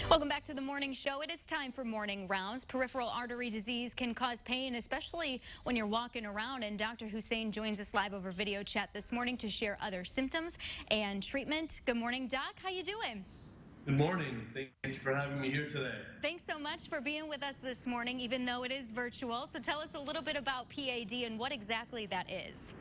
Welcome back to the morning show. It is time for morning rounds. Peripheral artery disease can cause pain, especially when you're walking around. And Dr. Hussain joins us live over video chat this morning to share other symptoms and treatment. Good morning, Doc. How you doing? Good morning. Thank you for having me here today. Thanks so much for being with us this morning, even though it is virtual. So tell us a little bit about PAD and what exactly that is.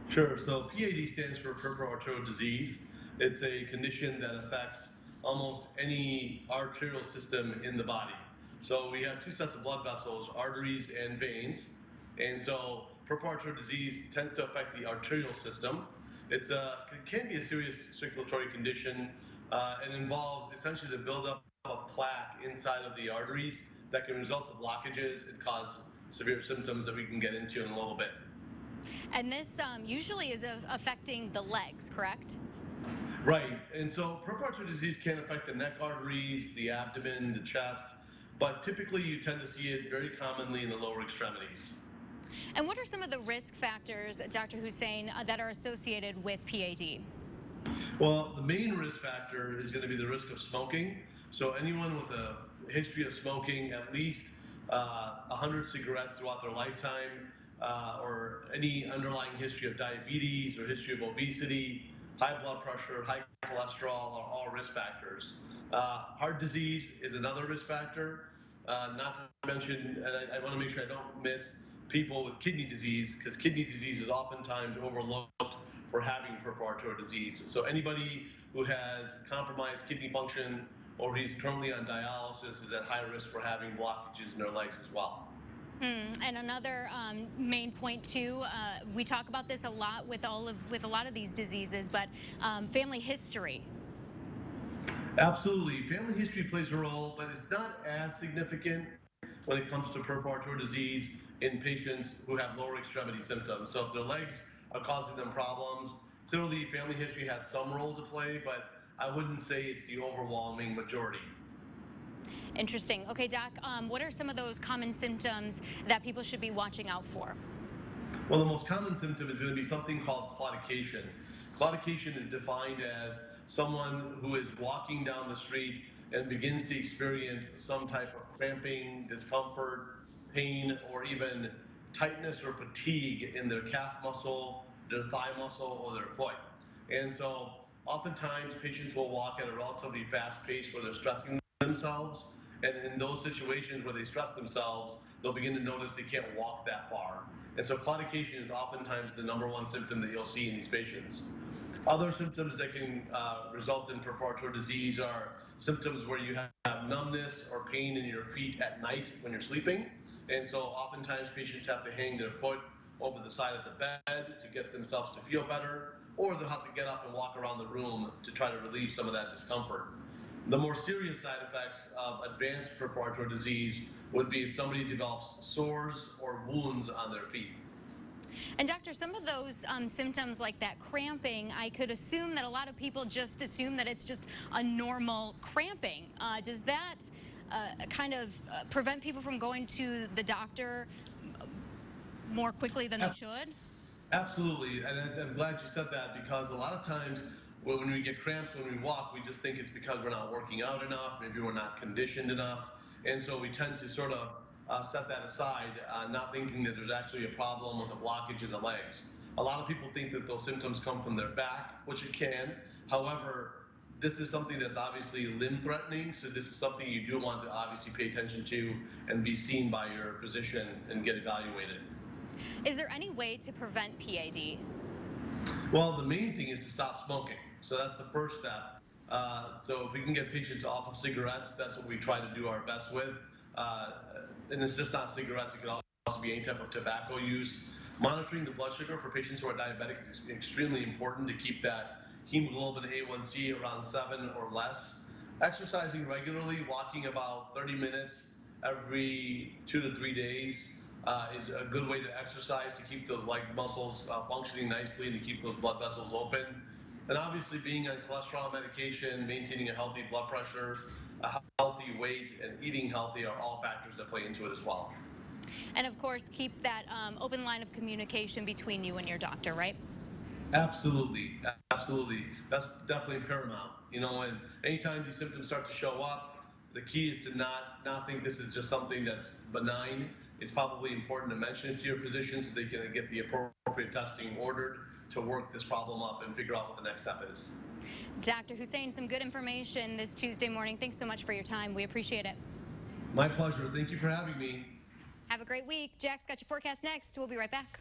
Sure. So PAD stands for peripheral arterial disease. It's a condition that affects almost any arterial system in the body. So we have two sets of blood vessels, arteries and veins. And so peripheral arterial disease tends to affect the arterial system. It can be a serious circulatory condition. It involves essentially the buildup of plaque inside of the arteries that can result in blockages and cause severe symptoms that we can get into in a little bit. And this usually is affecting the legs, correct? Right. And so peripheral arterial disease can affect the neck arteries, the abdomen, the chest, but typically you tend to see it very commonly in the lower extremities. And what are some of the risk factors, Dr. Hussain, that are associated with PAD? Well, the main risk factor is going to be the risk of smoking. So anyone with a history of smoking, at least 100 cigarettes throughout their lifetime, or any underlying history of diabetes or history of obesity, high blood pressure, high cholesterol are all risk factors. Heart disease is another risk factor. Not to mention, and I want to make sure I don't miss people with kidney disease, because kidney disease is oftentimes overlooked for having peripheral arterial disease. So anybody who has compromised kidney function or who's currently on dialysis is at high risk for having blockages in their legs as well. And another main point too, we talk about this a lot with a lot of these diseases, but family history. Absolutely, family history plays a role, but it's not as significant when it comes to peripheral arterial disease in patients who have lower extremity symptoms. So if their legs are causing them problems, clearly family history has some role to play, but I wouldn't say it's the overwhelming majority. Interesting. Okay, Doc, what are some of those common symptoms that people should be watching out for? Well, the most common symptom is going to be something called claudication. Claudication is defined as someone who is walking down the street and begins to experience some type of cramping, discomfort, pain, or even tightness or fatigue in their calf muscle, their thigh muscle, or their foot. And so oftentimes patients will walk at a relatively fast pace where they're stressing themselves. And in those situations where they stress themselves, they'll begin to notice they can't walk that far. And so claudication is oftentimes the #1 symptom that you'll see in these patients. Other symptoms that can result in peripheral arterial disease are symptoms where you have numbness or pain in your feet at night when you're sleeping. And so oftentimes patients have to hang their foot over the side of the bed to get themselves to feel better, or they'll have to get up and walk around the room to try to relieve some of that discomfort. The more serious side effects of advanced peripheral arterial disease would be if somebody develops sores or wounds on their feet. And doctor, some of those symptoms like that cramping, I could assume that a lot of people just assume that it's just a normal cramping. Does that kind of prevent people from going to the doctor more quickly than they should? Absolutely, and I'm glad you said that, because a lot of times when we get cramps when we walk, we just think it's because we're not working out enough, maybe we're not conditioned enough, and so we tend to sort of set that aside, not thinking that there's actually a problem with a blockage in the legs. A lot of people think that those symptoms come from their back, which it can. However, this is something that's obviously limb threatening, so this is something you do want to obviously pay attention to and be seen by your physician and get evaluated. Is there any way to prevent PAD? Well, the main thing is to stop smoking. So that's the first step. So if we can get patients off of cigarettes, that's what we try to do our best with. And it's just not cigarettes, it could also be any type of tobacco use. Monitoring the blood sugar for patients who are diabetic is extremely important to keep that hemoglobin A1C around 7 or less. Exercising regularly, walking about 30 minutes every 2 to 3 days is a good way to exercise to keep those leg muscles functioning nicely and to keep those blood vessels open. And obviously being on cholesterol medication, maintaining a healthy blood pressure, a healthy weight, and eating healthy are all factors that play into it as well. And of course, keep that open line of communication between you and your doctor, right? Absolutely, absolutely. That's definitely paramount. You know, and anytime these symptoms start to show up, the key is to not think this is just something that's benign. It's probably important to mention it to your physician so they can get the appropriate testing ordered to work this problem up and figure out what the next step is. Dr. Hussain, some good information this Tuesday morning. Thanks so much for your time. We appreciate it. My pleasure. Thank you for having me. Have a great week. Jack's got your forecast next. We'll be right back.